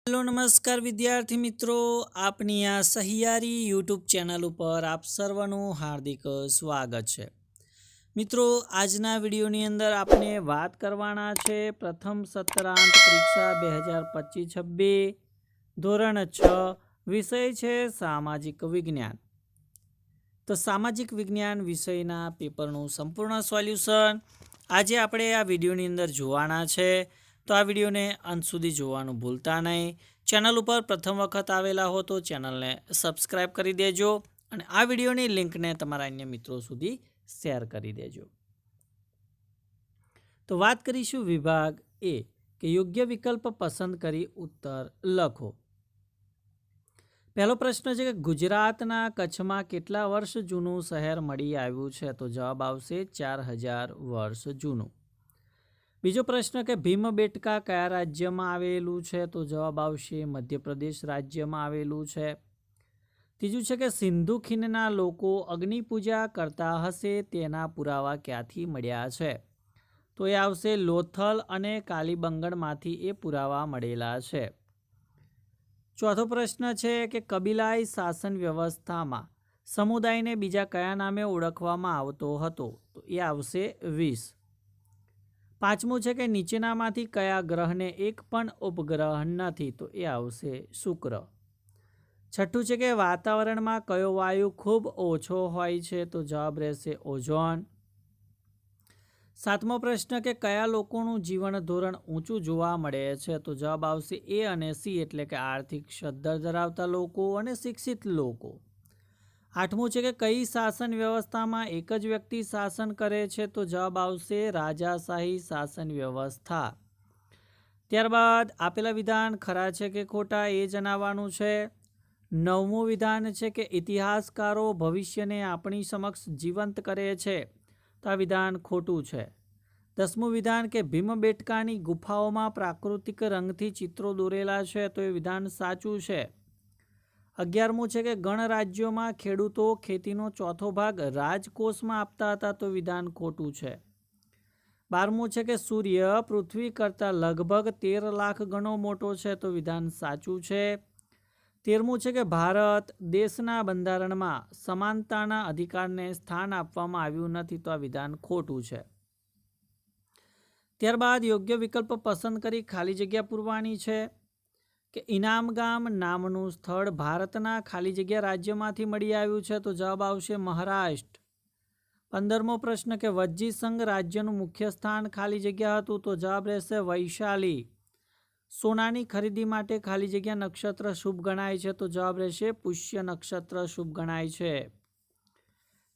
Hello नमस्कार विद्यार्थी मित्रों, आपनी आ सहियारी यूट्यूब चैनल पर आप सर्वનું हार्दिक स्वागत છે। મિત્રો, આજના વિડીયોની અંદર આપણે વાત કરવાના છે પ્રથમ સત્રાંત પરીક્ષા 2025-26 ધોરણ 6 વિષય છે સામાજિક વિજ્ઞાન। તો સામાજિક વિજ્ઞાન વિષયના પેપરનું સંપૂર્ણ સોલ્યુશન આજે આપણે આ વિડીયોની અંદર જોવાના છે। તો આ વિડીયોને અંત સુધી જોવાનું ભૂલતા નહીં। ચેનલ ઉપર પ્રથમ વખત આવેલા હો તો ચેનલને સબસ્ક્રાઈબ કરી દેજો અને આ વિડીયોની લિંકને તમારા અન્ય મિત્રો સુધી શેર કરી દેજો। તો વાત કરીશું વિભાગ એ કે યોગ્ય વિકલ્પ પસંદ કરી ઉત્તર લખો। પહેલો પ્રશ્ન છે કે ગુજરાતના કચ્છમાં કેટલા વર્ષ જૂનું શહેર મળી આવ્યું છે? તો જવાબ આવશે 4000 વર્ષ જૂનું। બીજો પ્રશ્ન કે ભીમબેટકા કયા રાજ્યમાં આવેલું છે? તો જવાબ આવશે મધ્યપ્રદેશ રાજ્યમાં આવેલું છે। ત્રીજું છે કે સિંધુ ખીણના લોકો અગ્નિ પૂજા કરતા હશે તેના પુરાવા ક્યાંથી મળ્યા છે? તો એ આવશે લોથલ અને કાલીબંગનમાંથી એ પુરાવા મળેલા છે। ચોથો પ્રશ્ન છે કે કબીલાઈ શાસન વ્યવસ્થામાં સમુદાયને બીજા કયા નામે ઓળખવામાં આવતો હતો? તો એ આવશે વિષ। પાંચમું છે કે નીચેનામાંથી કયા ગ્રહને એક પણ ઉપગ્રહ નથી? તો એ આવશે શુક્ર। છઠ્ઠું છે કે વાતાવરણમાં કયો વાયુ ખૂબ ઓછો હોય છે? તો જવાબ રહેશે ઓઝોન। સાતમો પ્રશ્ન કે કયા લોકોનું જીવન ધોરણ ઊંચું જોવા મળે છે? તો જવાબ આવશે એ અને સી એટલે કે આર્થિક સદ્ધર ધરાવતા લોકો અને શિક્ષિત લોકો। આઠમું છે કે કઈ શાસન વ્યવસ્થામાં એક જ વ્યક્તિ શાસન કરે છે? તો જવાબ આવશે રાજાશાહી શાસન વ્યવસ્થા। ત્યારબાદ આપેલા વિધાન ખરા છે કે ખોટા એ જણાવવાનું છે। નવમું વિધાન છે કે ઇતિહાસકારો ભવિષ્યને આપણી સમક્ષ જીવંત કરે છે, તો આ વિધાન ખોટું છે। 10મું વિધાન કે ભીમબેટકાની ગુફાઓમાં પ્રાકૃતિક રંગથી ચિત્રો દોરેલા છે, તો એ વિધાન સાચું છે। 11મું છે કે ગણરાજ્યોમાં ખેડૂતો ખેતીનો ચોથો ભાગ રાજકોષમાં આપતા હતા, તો વિધાન ખોટું છે। 12મું છે કે સૂર્ય પૃથ્વી કરતાં લગભગ 13 લાખ ગણો મોટો છે, તો વિધાન સાચું છે। 13મું છે કે ભારત દેશના બંધારણમાં સમાનતાના અધિકારને સ્થાન આપવામાં આવ્યું નથી, તો આ વિધાન ખોટું છે। ત્યારબાદ યોગ્ય વિકલ્પ પસંદ કરી ખાલી જગ્યા પૂરવાની છે કે ઇનામ ગામ નામનું સ્થળ ભારતના ખાલી જગ્યા રાજ્યમાંથી મળી આવ્યું છે? તો જવાબ આવશે મહારાષ્ટ્ર। 15મો પ્રશ્ન કે વજ્જી સંઘ રાજ્યનું મુખ્ય સ્થાન ખાલી જગ્યા હતું? તો જવાબ રહેશે વૈશાલી। સોનાની ખરીદી માટે ખાલી જગ્યા નક્ષત્ર શુભ ગણાય છે? તો જવાબ રહેશે પુષ્ય નક્ષત્ર શુભ ગણાય છે।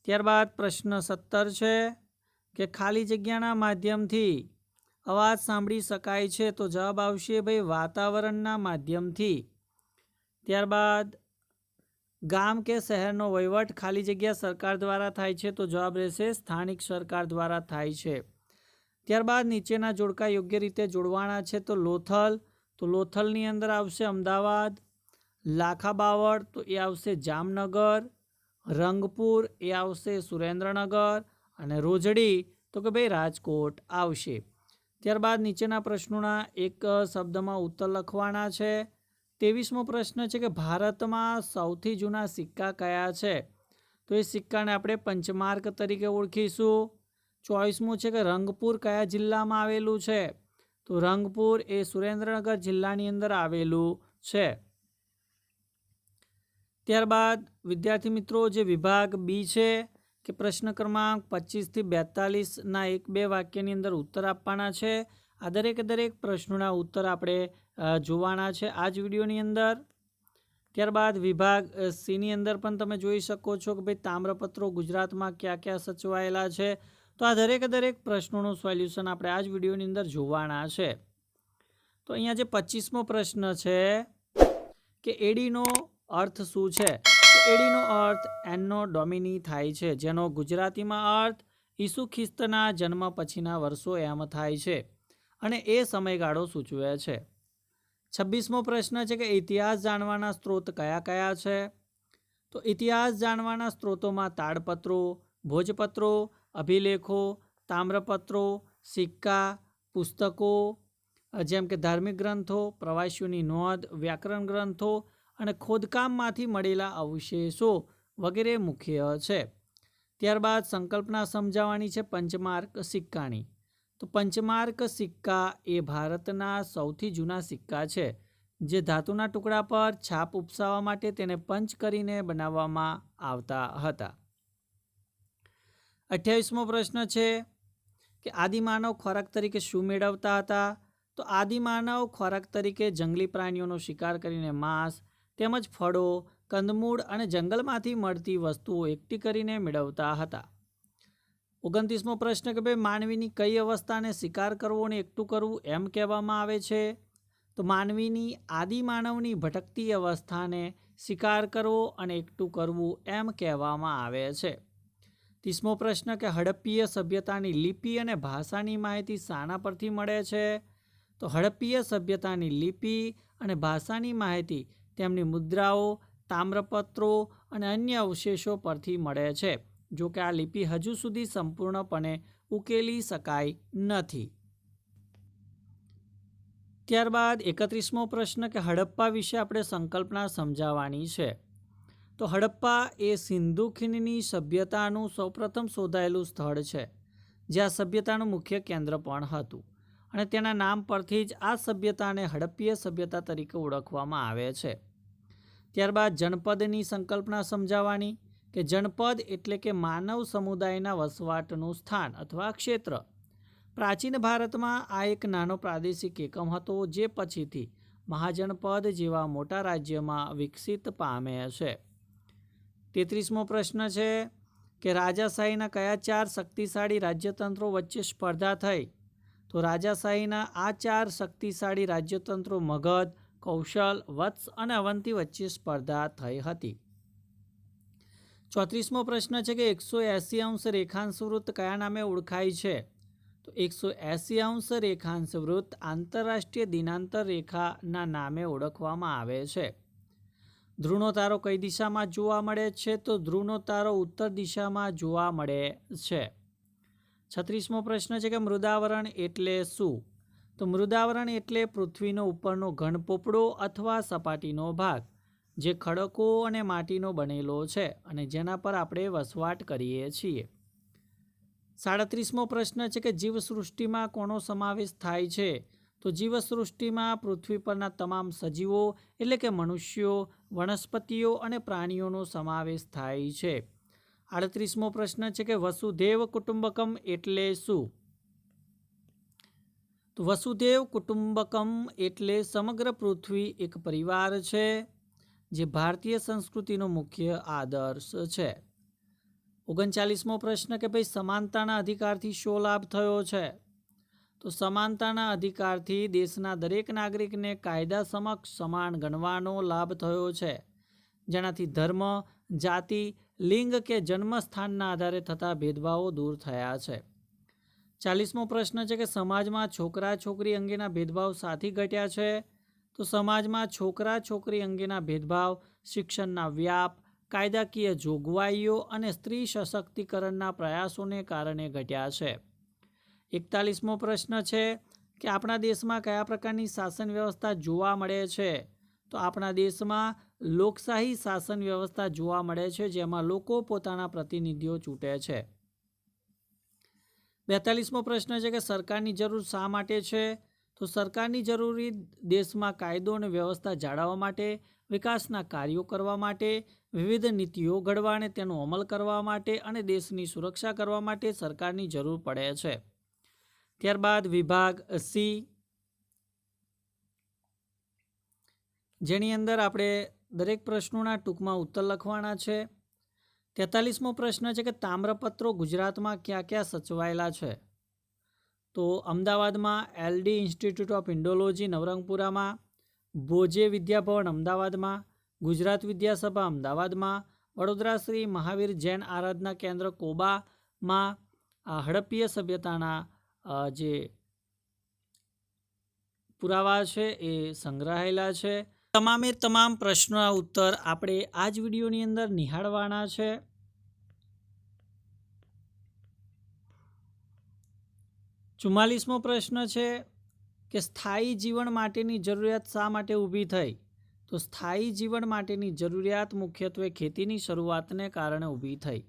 ત્યારબાદ પ્રશ્ન 17 છે કે ખાલી જગ્યાના માધ્યમથી અવાજ સાંભળી શકાય છે? તો જવાબ આવશે ભાઈ વાતાવરણના માધ્યમથી। ત્યારબાદ ગામ કે શહેરનો વહીવટ ખાલી જગ્યા સરકાર દ્વારા થાય છે? તો જવાબ રહેશે સ્થાનિક સરકાર દ્વારા થાય છે। ત્યારબાદ નીચેના જોડકા યોગ્ય રીતે જોડવાના છે, તો લોથલ, તો લોથલની અંદર આવશે અમદાવાદ। લાખાબાવળ, તો એ આવશે જામનગર। રંગપુર, એ આવશે સુરેન્દ્રનગર અને રોજડી, તો કે ભાઈ રાજકોટ આવશે। ત્યારબાદ નીચેના પ્રશ્નોના એક શબ્દમાં ઉત્તર લખવાના છે। 23મો પ્રશ્ન છે કે ભારતમાં સૌથી જૂના સિક્કા કયા છે? તો એ સિક્કાને આપણે પંચમાર્ક તરીકે ઓળખીશું। 24મું છે કે રંગપુર કયા જિલ્લામાં આવેલું છે? તો રંગપુર એ સુરેન્દ્રનગર જિલ્લાની અંદર આવેલું છે। ત્યારબાદ વિદ્યાર્થી મિત્રો જે વિભાગ બી છે કે પ્રશ્ન ક્રમાંક 25 થી 42ના 1-2 વાક્યની અંદર ઉત્તર આપવાના છે। આ દરેક પ્રશ્નોના ઉત્તર આપણે જોવાના છે આ જ વિડીયોની અંદર। ત્યારબાદ વિભાગ સીની અંદર પણ તમે જોઈ શકો છો કે ભાઈ તામ્રપત્રો ગુજરાતમાં ક્યાં ક્યાં સચવાયેલા છે, તો આ દરેક પ્રશ્નોનું સોલ્યુશન આપણે આ જ વિડીયોની અંદર જોવાના છે। તો અહીંયા જે 25મો પ્રશ્ન છે કે એડીનો અર્થ શું છે? તો એડીનો અર્થ એન્નો ડોમિની થાય છે, જેનો ગુજરાતીમાં અર્થ ઈસુ ખ્રિસ્તના જન્મ પછીના વર્ષો એમ થાય છે અને એ સમયગાળો સૂચવે છે। 26મો પ્રશ્ન છે કે ઇતિહાસ જાણવાના સ્ત્રોત કયા કયા છે? તો ઇતિહાસ જાણવાના સ્ત્રોતોમાં તાડપત્રો, ભોજપત્રો, અભિલેખો, તામ્રપત્રો, સિક્કા, પુસ્તકો જેમ કે ધાર્મિક ગ્રંથો, પ્રવાસીઓની નોંધ, વ્યાકરણ ગ્રંથો અને ખોદકામમાંથી મળેલા અવશેષો વગેરે મુખ્ય છે. ત્યારબાદ સંકલ્પના સમજાવવાની છે પંચમાર્ક સિક્કાની. તો પંચમાર્ક સિક્કા એ ભારતના સૌથી જૂના સિક્કા છે, જે ધાતુના ટુકડા પર છાપ ઉપસાવવા માટે તેને પંચ કરીને બનાવવામાં આવતા હતા. 28મો પ્રશ્ન છે કે આદિમાનવ ખોરાક તરીકે શું મેળવતા હતા? તો આદિમાનવ ખોરાક તરીકે જંગલી પ્રાણીઓનો શિકાર કરીને માંસ તેમજ ફળો, કંદમૂળ અને જંગલમાંથી મળતી વસ્તુઓ એકઠી કરીને મેળવતા હતા. 29મો પ્રશ્ન કે ભાઈ માનવીની કઈ અવસ્થાને શિકાર કરવો અને એકઠું કરવું એમ કહેવામાં આવે છે? તો માનવીની આદિમાનવની ભટકતી અવસ્થાને શિકાર કરવો અને એકઠું કરવું એમ કહેવામાં આવે છે. 30મો પ્રશ્ન કે હડપ્પીય સભ્યતાની લિપિ અને ભાષાની માહિતી શાના પરથી મળે છે? તો હડપ્પીય સભ્યતાની લિપિ અને ભાષાની માહિતી તેમની મુદ્રાઓ, તામ્રપત્રો અને અન્ય અવશેષો પરથી મળે છે. જો કે આ લિપિ હજુ સુધી સંપૂર્ણપણે ઉકેલી શકાય નથી. ત્યારબાદ 31મો પ્રશ્ન કે હડપ્પા વિશે આપણે સંકલ્પના સમજાવવાની છે. તો હડપ્પા એ સિંધુ ખીણની સભ્યતાનું સૌપ્રથમ શોધાયેલું સ્થળ છે, જે આ સભ્યતાનું મુખ્ય કેન્દ્ર પણ હતું અને તેના નામ પરથી જ આ સભ્યતાને હડપ્પીય સભ્યતા તરીકે ઓળખવામાં આવે છે. ત્યારબાદ જનપદની સંકલ્પના સમજાવવાની કે જનપદ એટલે કે માનવ સમુદાયના વસવાટનું સ્થાન અથવા ક્ષેત્ર. પ્રાચીન ભારતમાં આ એક નાનો પ્રાદેશિક એકમ હતો, જે પછીથી મહાજનપદ જેવા મોટા રાજ્યમાં વિકસિત પામે છે. 33મો પ્રશ્ન છે કે રાજાશાહીના કયા 4 શક્તિશાળી રાજ્યતંત્રો વચ્ચે સ્પર્ધા થઈ? તો રાજાશાહીના આ 4 શક્તિશાળી રાજ્યતંત્રો મગધ, કૌશલ, વત્સ અને અવંતી વચ્ચે સ્પર્ધા થઈ હતી. 34મો પ્રશ્ન છે કે 180 અંશ રેખાંશ વૃત્ત કયા નામે ઓળખાય છે? તો 180 અંશ રેખાંશ વૃત્ત આંતરરાષ્ટ્રીય દિનાંતર રેખાના નામે ઓળખવામાં આવે છે. ધ્રુવનો તારો કઈ દિશામાં જોવા મળે છે? તો ધ્રુવનો તારો ઉત્તર દિશામાં જોવા મળે છે. 36મો પ્રશ્ન છે કે મૃદાવરણ એટલે શું? તો મૃદાવરણ એટલે પૃથ્વીનો ઉપરનો ઘન પોપડો અથવા સપાટીનો ભાગ, જે ખડકો અને માટીનો બનેલો છે અને જેના પર આપણે વસવાટ કરીએ છીએ. 37મો પ્રશ્ન છે કે જીવસૃષ્ટિમાં કોનો સમાવેશ થાય છે? તો જીવસૃષ્ટિમાં પૃથ્વી પરના તમામ સજીવો એટલે કે મનુષ્યો, વનસ્પતિઓ અને પ્રાણીઓનો સમાવેશ થાય છે. 38મો પ્રશ્ન છે કે વસુધૈવ કુટુંબકમ એટલે શું? તો વસુધૈવ કુટુંબકમ એટલે સમગ્ર પૃથ્વી એક પરિવાર છે, જે ભારતીય સંસ્કૃતિનો મુખ્ય આદર્શ છે. 39મો પ્રશ્ન કે ભાઈ સમાનતાના અધિકારથી શો લાભ થયો છે? તો સમાનતાના અધિકારથી દેશના દરેક નાગરિકને કાયદા સમક્ષ સમાન ગણવાનો લાભ થયો છે, જેનાથી ધર્મ, જાતિ, લિંગ કે જન્મસ્થાનના આધારે થતા ભેદભાવો દૂર થયા છે. 40મો પ્રશ્ન છે કે સમાજમાં છોકરા છોકરી અંગેના ભેદભાવ સાથી ઘટ્યા છે? તો સમાજમાં છોકરા છોકરી અંગેના ભેદભાવ શિક્ષણના વ્યાપ, કાયદાકીય જોગવાઈઓ અને સ્ત્રી સશક્તિકરણના પ્રયાસોને કારણે ઘટ્યા છે. 41મો પ્રશ્ન છે કે આપણા દેશમાં કયા પ્રકારની શાસન વ્યવસ્થા જોવા મળે છે? તો આપણા દેશમાં લોકશાહી શાસન વ્યવસ્થા જોવા મળે છે, જેમાં લોકો પોતાના પ્રતિનિધિઓ ચૂંટે છે. 42મો પ્રશ્ન છે કે સરકારની જરૂર શા માટે છે? તો સરકારની જરૂરી દેશમાં કાયદો અને વ્યવસ્થા જાળવવા માટે, વિકાસના કાર્યો કરવા માટે, વિવિધ નીતિઓ ઘડવા અને તેનો અમલ કરવા માટે અને દેશની સુરક્ષા કરવા માટે સરકારની જરૂર પડે છે. ત્યારબાદ વિભાગ સી, જેની અંદર આપણે દરેક પ્રશ્નોના ટૂંકમાં ઉત્તર લખવાના છે. 43મો પ્રશ્ન છે કે તામ્રપત્રો ગુજરાતમાં ક્યાં ક્યાં સચવાયેલા છે? તો અમદાવાદમાં LD ઇન્સ્ટિટ્યૂટ ઓફ ઇન્ડોલોજી નવરંગપુરામાં, ભોજે વિદ્યાભવન અમદાવાદમાં, ગુજરાત વિદ્યાસભા અમદાવાદમાં, વડોદરા શ્રી મહાવીર જૈન આરાધના કેન્દ્ર કોબામાં આ હડપ્પીય સભ્યતાના જે પુરાવા છે એ સંગ્રહાયેલા છે. તમામે તમામ પ્રશ્નોના ઉત્તર આપણે આ જ વિડીયોની અંદર નિહાળવાના છે. ચુમ્માલીસમો પ્રશ્ન છે કે સ્થાયી જીવન માટેની જરૂરિયાત શા માટે ઊભી થઈ? તો સ્થાયી જીવન માટેની જરૂરિયાત મુખ્યત્વે ખેતીની શરૂઆતને કારણે ઊભી થઈ.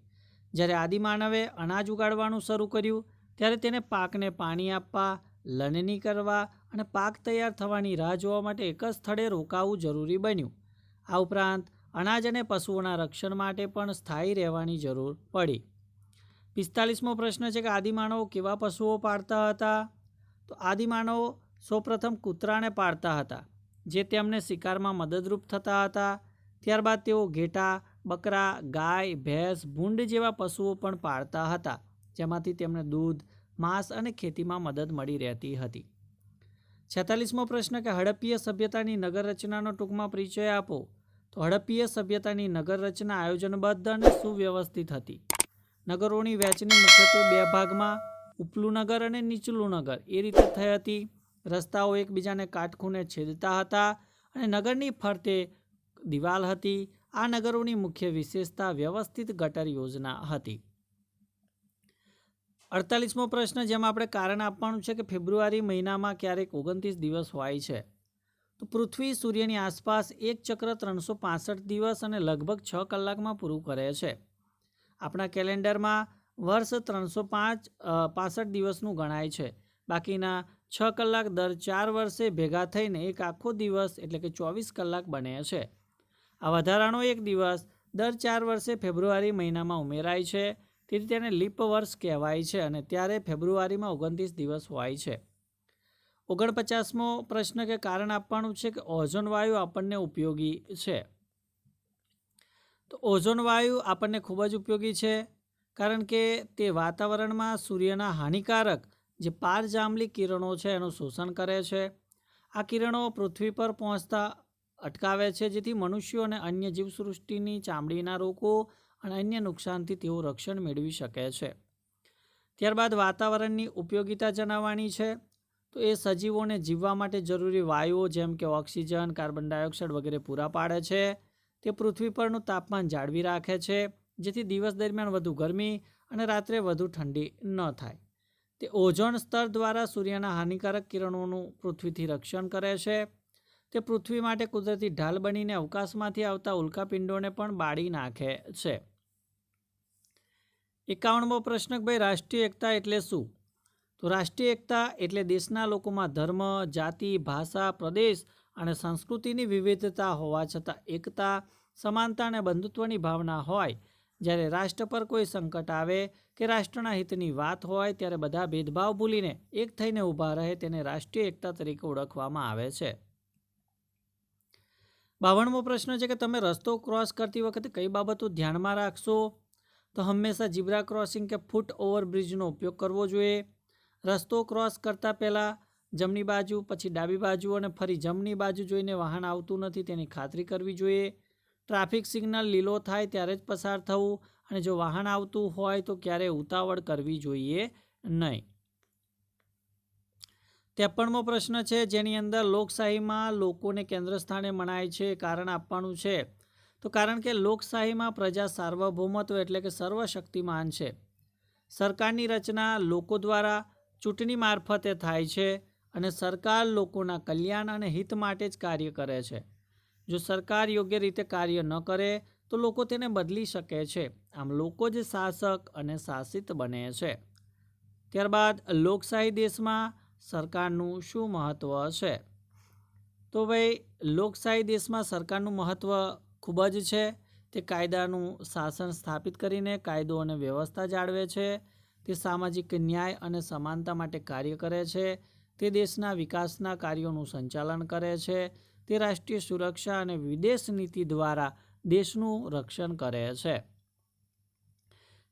જ્યારે આદિમાનવે અનાજ ઉગાડવાનું શરૂ કર્યું ત્યારે તેને પાકને પાણી આપવા, લણણી કરવા અને પાક તૈયાર થવાની રાહ જોવા માટે એક જ સ્થળે રોકાવું જરૂરી બન્યું. આ ઉપરાંત અનાજ અને પશુઓના રક્ષણ માટે પણ સ્થાયી રહેવાની જરૂર પડી. 45મો પ્રશ્ન છે કે આદિમાનવો કેવા પશુઓ પાળતા હતા? તો આદિમાનવો સૌપ્રથમ કૂતરાને પાળતા હતા, જે તેમને શિકારમાં મદદરૂપ થતા હતા. ત્યારબાદ તેઓ ઘેટાં, બકરા, ગાય, ભેંસ, ભૂંડ જેવા પશુઓ પણ પાળતા હતા, જેમાંથી તેમને દૂધ, માંસ અને ખેતીમાં મદદ મળી રહેતી હતી. 46મો પ્રશ્ન કે હડપ્પીય સભ્યતાની નગર રચનાનો ટૂંકમાં પરિચય આપો. તો હડપ્પીય સભ્યતાની નગર રચના આયોજનબદ્ધ અને સુવ્યવસ્થિત હતી. નગરોની વહેંચણી મુખ્યત્વે બે ભાગમાં, ઉપલું નગર અને નીચલું નગર એ રીતે થઈ હતી. રસ્તાઓ એકબીજાને કાટખૂણે છેદતા હતા અને નગરની ફરતે દિવાલ હતી. આ નગરોની મુખ્ય વિશેષતા વ્યવસ્થિત ગટર યોજના હતી. 48મો પ્રશ્ન જેમાં આપણે કારણ આપવાનું છે કે ફેબ્રુઆરી મહિનામાં ક્યારેક 29 દિવસ હોય છે. તો પૃથ્વી સૂર્યની આસપાસ એક ચક્ર 365 દિવસ અને લગભગ 6 કલાકમાં પૂરું કરે છે. આપણા કેલેન્ડરમાં વર્ષ 365 દિવસનું ગણાય છે. બાકીના 6 કલાક દર 4 વર્ષે ભેગા થઈને એક આખો દિવસ એટલે કે 24 કલાક બને છે. આ વધારાનો એક દિવસ દર 4 વર્ષે ફેબ્રુઆરી મહિનામાં ઉમેરાય છે, તેથી તેને લીપ વર્ષ કહેવાય છે અને ત્યારે ફેબ્રુઆરીમાં 29 દિવસ હોય છે. 49મો પ્રશ્ન કે કારણ આપવાનું છે કે ઓઝોન વાયુ આપણને ઉપયોગી છે. તો ઓઝોન વાયુ આપણને ખૂબ જ ઉપયોગી છે, કારણ કે તે વાતાવરણમાં સૂર્યના હાનિકારક જે પારજાંબલી કિરણો છે એનું શોષણ કરે છે. આ કિરણો પૃથ્વી પર પહોંચતા અટકાવે છે, જેથી મનુષ્યો અને અન્ય જીવસૃષ્ટિની ચામડીના રોગો અને અન્ય નુકસાનથી તેઓ રક્ષણ મેળવી શકે છે. ત્યારબાદ વાતાવરણની ઉપયોગિતા જણાવવાની છે. તો એ સજીવોને જીવવા માટે જરૂરી વાયુઓ જેમ કે ઓક્સિજન, કાર્બન ડાયોક્સાઇડ વગેરે પૂરા પાડે છે. તે પૃથ્વી પરનું તાપમાન જાળવી રાખે છે, જેથી દિવસ દરમિયાન વધુ ગરમી અને રાત્રે વધુ ઠંડી ન થાય. તે ઓઝોન સ્તર દ્વારા સૂર્યના હાનિકારક કિરણોનું પૃથ્વીથી રક્ષણ કરે છે. તે પૃથ્વી માટે કુદરતી ઢાલ બનીને અવકાશમાંથી આવતા ઉલ્કાપિંડોને પણ બાળી નાખે છે. 51મો પ્રશ્ન ભાઈ રાષ્ટ્રીય એકતા એટલે શું? તો રાષ્ટ્રીય એકતા એટલે દેશના લોકોમાં ધર્મ, જાતિ, ભાષા, પ્રદેશ અને સંસ્કૃતિની વિવિધતા હોવા છતાં એકતા, સમાનતા અને બંધુત્વની ભાવના હોય. જ્યારે રાષ્ટ્ર પર કોઈ સંકટ આવે કે રાષ્ટ્રના હિતની વાત હોય ત્યારે બધા ભેદભાવ ભૂલીને એક થઈને ઊભા રહે તેને રાષ્ટ્રીય એકતા તરીકે ઓળખવામાં આવે છે. 52મો પ્રશ્ન છે કે તમે રસ્તો ક્રોસ કરતી વખતે કઈ બાબતો ધ્યાનમાં રાખશો? તો હંમેશા ઝીબ્રા ક્રોસિંગ કે ફૂટ ઓવરબ્રિજનો ઉપયોગ કરવો જોઈએ. રસ્તો ક્રોસ કરતાં પહેલાં જમણી બાજુ, પછી ડાબી બાજુ અને ફરી જમણી બાજુ જોઈને વાહન આવતું નથી તેની ખાતરી કરવી જોઈએ. ટ્રાફિક સિગ્નલ લીલો થાય ત્યારે જ પસાર થવું અને જો વાહન આવતું હોય તો ક્યારેય ઉતાવળ કરવી જોઈએ નહીં. 53મો પ્રશ્ન છે જેની અંદર લોકશાહીમાં લોકોને કેન્દ્ર સ્થાને મનાય છે, કારણ આપવાનું છે. તો કારણ કે લોકશાહીમાં પ્રજા સાર્વભૌમત્વ એટલે કે સર્વશક્તિમાન છે. સરકારની રચના લોકો દ્વારા ચૂંટણી મારફતે થાય છે અને સરકાર લોકોના કલ્યાણ અને હિત માટે જ કાર્ય કરે છે. જો સરકાર યોગ્ય રીતે કાર્ય ન કરે તો લોકો તેને બદલી શકે છે. આમ લોકો જ શાસક અને શાસિત બને છે. ત્યારબાદ લોકશાહી દેશમાં સરકારનું શું મહત્ત્વ છે? તો ભાઈ લોકશાહી દેશમાં સરકારનું મહત્ત્વ ખૂબ જ છે. તે કાયદાનું શાસન સ્થાપિત કરીને કાયદો અને વ્યવસ્થા જાળવે છે. તે સામાજિક ન્યાય અને સમાનતા માટે કાર્ય કરે છે. તે દેશના વિકાસના કાર્યોનું સંચાલન કરે છે. તે રાષ્ટ્રીય સુરક્ષા અને વિદેશ નીતિ દ્વારા દેશનું રક્ષણ કરે છે.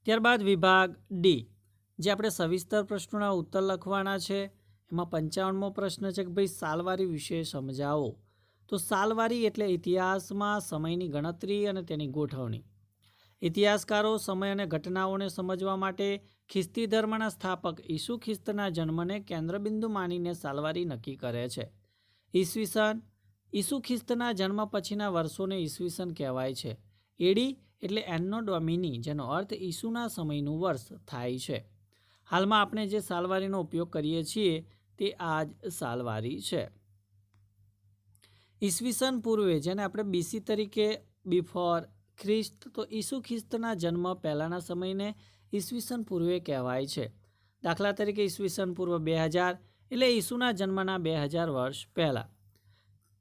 ત્યારબાદ વિભાગ ડી, જે આપણે સવિસ્તર પ્રશ્નોના ઉત્તર લખવાના છે. એમાં 55મો પ્રશ્ન છે કે ભાઈ સાલવારી વિશે સમજાવો. તો સાલવારી એટલે ઇતિહાસમાં સમયની ગણતરી અને તેની ગોઠવણી. ઇતિહાસકારો સમય અને ઘટનાઓને સમજવા માટે ખ્રિસ્તી ધર્મના સ્થાપક ઈસુ ખ્રિસ્તના જન્મને કેન્દ્રબિંદુ માનીને સાલવારી નક્કી કરે છે. ઈસુ ખ્રિસ્તના જન્મ પછીના વર્ષોને ઈસવીસન કહેવાય છે. એડી એટલે એન્નો ડોમિની, જેનો અર્થ ઈસુના સમયનું વર્ષ થાય છે. હાલમાં આપણે જે સાલવારીનો ઉપયોગ કરીએ છીએ તે આ જ સાલવારી છે. ઈસવીસન પૂર્વે, જેને આપણે BC તરીકે બિફોર ખ્રિસ્ત, તો ઈસુ ખ્રિસ્તના જન્મ પહેલાંના સમયને ઈસવીસન પૂર્વે કહેવાય છે. દાખલા તરીકે ઈસવીસન પૂર્વ 2000 એટલે ઈસુના જન્મના 2000 વર્ષ પહેલાં.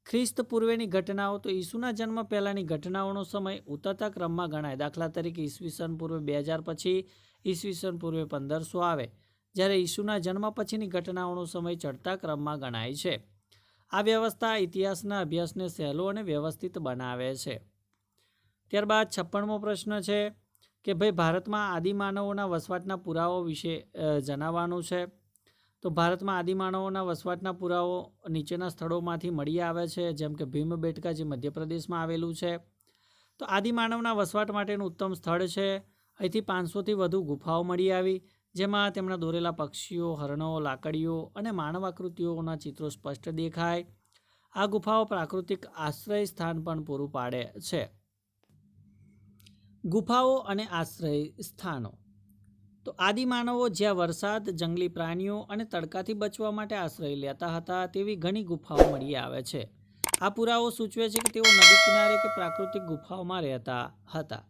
ખ્રિસ્ત પૂર્વેની ઘટનાઓ, તો ઈસુના જન્મ પહેલાંની ઘટનાઓનો સમય ઉતરતા ક્રમમાં ગણાય. દાખલા તરીકે ઈસવીસન પૂર્વે 2000 પછી ઈસવીસન પૂર્વે 1500 આવે, જ્યારે ઈસુના જન્મ પછીની ઘટનાઓનો સમય ચડતા ક્રમમાં ગણાય છે. આ વ્યવસ્થા ઇતિહાસના અભ્યાસને સહેલો અને વ્યવસ્થિત બનાવે છે. ત્યારબાદ 56મો પ્રશ્ન છે કે ભાઈ ભારતમાં આદિમાનવોના વસવાટના પુરાવો વિશે જણાવવાનું છે. તો ભારતમાં આદિમાનવોના વસવાટના પુરાવો નીચેના સ્થળોમાંથી મળી આવે છે, જેમ કે ભીમબેટકા, જે મધ્યપ્રદેશમાં આવેલું છે. તો આદિમાનવના વસવાટ માટેનું ઉત્તમ સ્થળ છે. અહીંથી 500થી વધુ ગુફાઓ મળી આવી, જેમાં તેમના દોરેલા પક્ષીઓ, હરણો, લાકડીઓ અને માનવ આકૃતિઓના ચિત્રો સ્પષ્ટ દેખાય. આ ગુફાઓ પ્રાકૃતિક આશ્રય સ્થાન પણ પૂરું પાડે છે. ગુફાઓ અને આશ્રય સ્થાનો. તો આદિમાનવો જ્યાં વરસાદ, જંગલી પ્રાણીઓ અને તડકાથી બચવા માટે આશ્રય લેતા હતા, તેવી ઘણી ગુફાઓ મળી આવે છે. આ પુરાવો સૂચવે છે કે તેઓ નદી કિનારે કે પ્રાકૃતિક ગુફાઓમાં રહેતા હતા.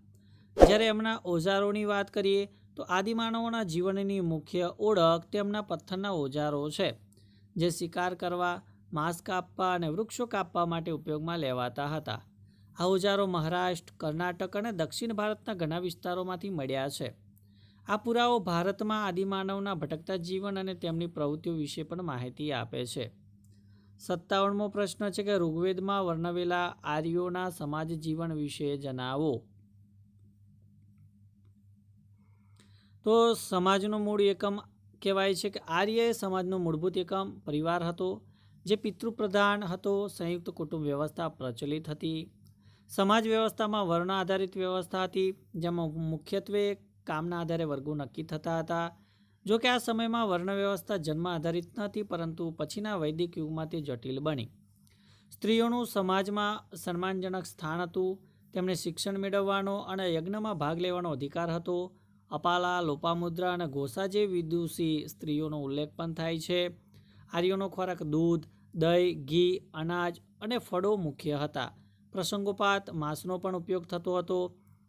જ્યારે એમના ઓજારોની વાત કરીએ, તો આદિમાનવોના જીવનની મુખ્ય ઓળખ તેમના પથ્થરના ઓજારો છે, જે શિકાર કરવા, માંસ કાપવા અને વૃક્ષો કાપવા માટે ઉપયોગમાં લેવાતા હતા. આ ઓજારો મહારાષ્ટ્ર, કર્ણાટક અને દક્ષિણ ભારતના ઘણા વિસ્તારોમાંથી મળ્યા છે. આ પુરાવો ભારતમાં આદિમાનવના ભટકતા જીવન અને તેમની પ્રવૃત્તિઓ વિશે પણ માહિતી આપે છે. 57મો પ્રશ્ન છે કે ઋગ્વેદમાં વર્ણવેલા આર્યોના સમાજ જીવન વિશે જણાવો. તો સમાજનો મૂળ એકમ કહેવાય છે કે આર્ય સમાજનો મૂળભૂત એકમ પરિવાર હતો, જે પિતૃપ્રધાન હતો. સંયુક્ત કુટુંબ વ્યવસ્થા પ્રચલિત હતી. સમાજ વ્યવસ્થામાં વર્ણ આધારિત વ્યવસ્થા હતી, જેમાં મુખ્યત્વે કામના આધારે વર્ગો નક્કી થતા હતા. જો કે આ સમયમાં વર્ણ વ્યવસ્થા જન્મ આધારિત નથી, પરંતુ પછીના વૈદિક યુગમાં તે જટિલ બની. સ્ત્રીઓનું સમાજમાં સન્માનજનક સ્થાન હતું. તેમને શિક્ષણ મેળવવાનો અને યજ્ઞમાં ભાગ લેવાનો અધિકાર હતો. અપાલા, લોપામુદ્રા અને ઘોષા જેવી વિદુષી સ્ત્રીઓનો ઉલ્લેખ પણ થાય છે. આર્યોનો ખોરાક દૂધ, દહીં, ઘી, અનાજ અને ફળો મુખ્ય હતા. પ્રસંગોપાત માંસનો પણ ઉપયોગ થતો હતો.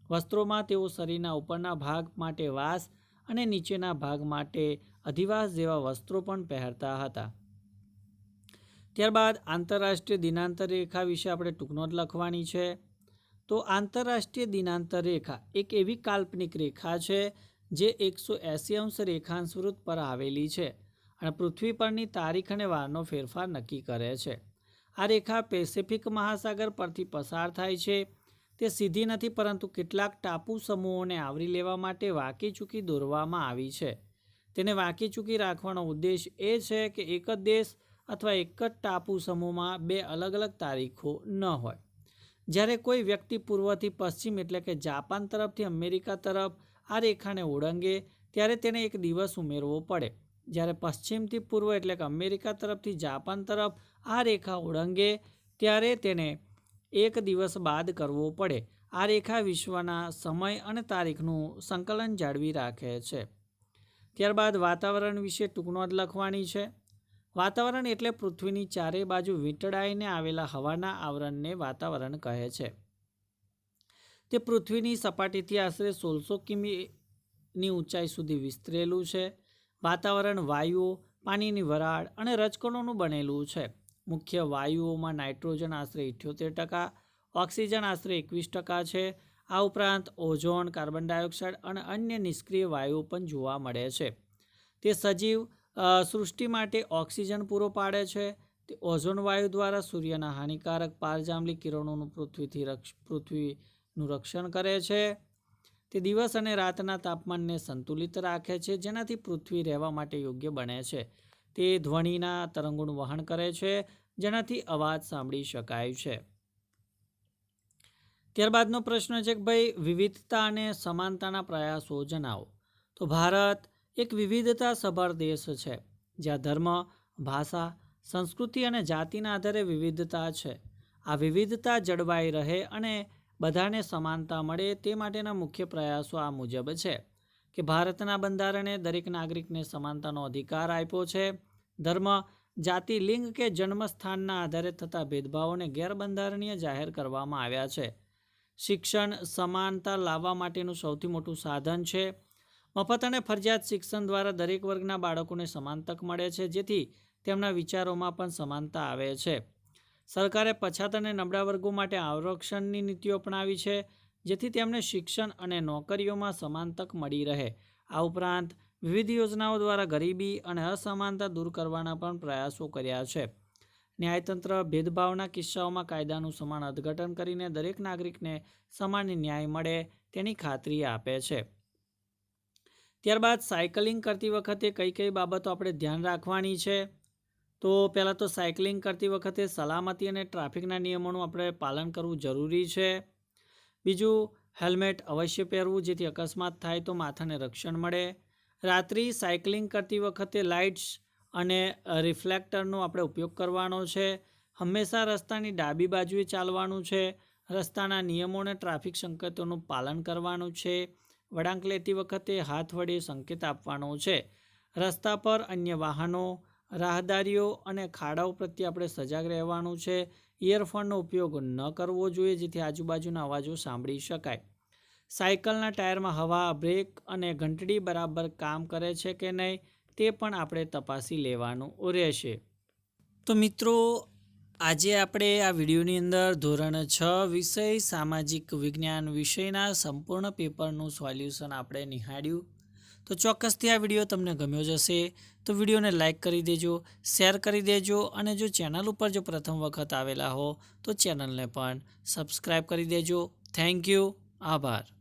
વસ્ત્રોમાં તેઓ શરીરના ઉપરના ભાગ માટે વાસ અને નીચેના ભાગ માટે અધિવાસ જેવા વસ્ત્રો પણ પહેરતા હતા. ત્યારબાદ આંતરરાષ્ટ્રીય દિનાંતર રેખા વિશે આપણે ટૂંક નોંધ લખવાની છે. તો આંતરરાષ્ટ્રીય દિનાંતર રેખા એક એવી કાલ્પનિક રેખા છે જે 180 રેખાંશ વૃત્ત પર આવેલી છે અને પૃથ્વી પરની તારીખ અને વારનો ફેરફાર નક્કી કરે છે. આ રેખા પેસિફિક મહાસાગર પરથી પસાર થાય છે. તે સીધી નથી, પરંતુ કેટલાક ટાપુ સમૂહોને આવરી લેવા માટે વાંકી ચૂકી દોરવામાં આવી છે. તેને વાંકી ચૂકી રાખવાનો ઉદ્દેશ એ છે કે એક જ દેશ અથવા એક જ ટાપુ સમૂહમાં બે અલગ અલગ તારીખો ન હોય. જ્યારે કોઈ વ્યક્તિ પૂર્વથી પશ્ચિમ એટલે કે જાપાન તરફથી અમેરિકા તરફ આ રેખાને ઓળંગે, ત્યારે તેને એક દિવસ ઉમેરવો પડે. જ્યારે પશ્ચિમથી પૂર્વ એટલે કે અમેરિકા તરફથી જાપાન તરફ આ રેખા ઓળંગે, ત્યારે તેને એક દિવસ બાદ કરવો પડે. આ રેખા વિશ્વના સમય અને તારીખનું સંકલન જાળવી રાખે છે. ત્યારબાદ વાતાવરણ વિશે ટૂંક નોંધ લખવાની છે. વાતાવરણ એટલે પૃથ્વીની ચારે બાજુ વીંટળાઈને આવેલા હવાના આવરણને વાતાવરણ કહે છે. તે પૃથ્વીની સપાટીથી આશરે 1600 કિમીની ઊંચાઈ સુધી વિસ્તરેલું છે. વાતાવરણ વાયુઓ, પાણીની વરાળ અને રજકણોનું બનેલું છે. મુખ્ય વાયુઓમાં નાઇટ્રોજન આશરે 78%, ઓક્સિજન આશરે 21% છે. આ ઉપરાંત ઓઝોન, કાર્બન ડાયોક્સાઇડ અને અન્ય નિષ્ક્રિય વાયુઓ પણ જોવા મળે છે. તે સજીવ સૃષ્ટિ માટે ઓક્સિજન પૂરો પાડે છે. તે ઓઝોન વાયુ દ્વારા સૂર્યના હાનિકારક પારજાંબલી કિરણોનું પૃથ્વીનું રક્ષણ કરે છે. તે દિવસ અને રાતના તાપમાનને સંતુલિત રાખે છે, જેનાથી પૃથ્વી રહેવા માટે યોગ્ય બને છે. તે ધ્વનિના તરંગોનું વહન કરે છે, જેનાથી અવાજ સાંભળી શકાય છે. ત્યારબાદનો પ્રશ્ન છે કે ભાઈ વિવિધતા અને સમાનતાના પ્રયાસો જણાવો. તો ભારત એક વિવિધતા સભર દેશ છે, જ્યાં ધર્મ, ભાષા, સંસ્કૃતિ અને જાતિના આધારે વિવિધતા છે. આ વિવિધતા જળવાઈ રહે અને બધાને સમાનતા મળે તે માટેના મુખ્ય પ્રયાસો આ મુજબ છે કે ભારતના બંધારણે દરેક નાગરિકને સમાનતાનો અધિકાર આપ્યો છે. ધર્મ, જાતિ, લિંગ કે જન્મસ્થાનના આધારે થતા ભેદભાવોને ગેરબંધારણીય જાહેર કરવામાં આવ્યા છે. શિક્ષણ સમાનતા લાવવા માટેનું સૌથી મોટું સાધન છે. મફત અને ફરજિયાત શિક્ષણ દ્વારા દરેક વર્ગના બાળકોને સમાન તક મળે છે, જેથી તેમના વિચારોમાં પણ સમાનતા આવે છે. સરકારે પછાત અને નબળા વર્ગો માટે આરક્ષણની નીતિઓ અપનાવી છે, જેથી તેમને શિક્ષણ અને નોકરીઓમાં સમાન તક મળી રહે. આ ઉપરાંત વિવિધ યોજનાઓ દ્વારા ગરીબી અને અસમાનતા દૂર કરવાના પણ પ્રયાસો કર્યા છે. ન્યાયતંત્ર ભેદભાવના કિસ્સાઓમાં કાયદાનું સમાન અર્થઘટન કરીને દરેક નાગરિકને સમાન ન્યાય મળે તેની ખાતરી આપે છે. ત્યારબાદ સાયકલિંગ કરતી વખતે કઈ કઈ બાબતો આપણે ધ્યાન રાખવાની છે? તો પહેલાં તો સાયકલિંગ કરતી વખતે સલામતી અને ટ્રાફિકના નિયમોનું આપણે પાલન કરવું જરૂરી છે. બીજું, હેલ્મેટ અવશ્ય પહેરવું, જેથી અકસ્માત થાય તો માથાને રક્ષણ મળે. રાત્રિ સાયકલિંગ કરતી વખતે લાઇટ્સ અને રિફ્લેક્ટરનો આપણે ઉપયોગ કરવાનો છે. હંમેશા રસ્તાની ડાબી બાજુએ ચાલવાનું છે. રસ્તાના નિયમો અને ટ્રાફિક સંકેતોનું પાલન કરવાનું છે. વળાંક લેતી વખતે હાથ વડે સંકેત આપવાનો છે. રસ્તા પર અન્ય વાહનો, રાહદારીઓ અને ખાડાઓ પ્રત્યે આપણે સજાગ રહેવાનું છે. ઇયરફોનનો ઉપયોગ ન કરવો જોઈએ, જેથી આજુબાજુના અવાજો સાંભળી શકાય. સાયકલના ટાયરમાં હવા, બ્રેક અને ઘંટડી બરાબર કામ કરે છે કે નહીં તે પણ આપણે તપાસી લેવાનું રહેશે. તો મિત્રો, આજે આપણે આ વિડીયોની અંદર ધોરણ 6 વિષય સામાજિક વિજ્ઞાન વિષયના સંપૂર્ણ પેપરનું સોલ્યુશન આપણે નિહાળ્યું. તો ચોક્કસથી આ વિડીયો તમને ગમ્યો જ હશે. તો વિડીયોને લાઇક કરી દેજો, શેર કરી દેજો અને જો ચેનલ ઉપર જો પ્રથમ વખત આવેલા હો તો ચેનલને પણ સબસ્ક્રાઈબ કરી દેજો. Thank you. આભાર.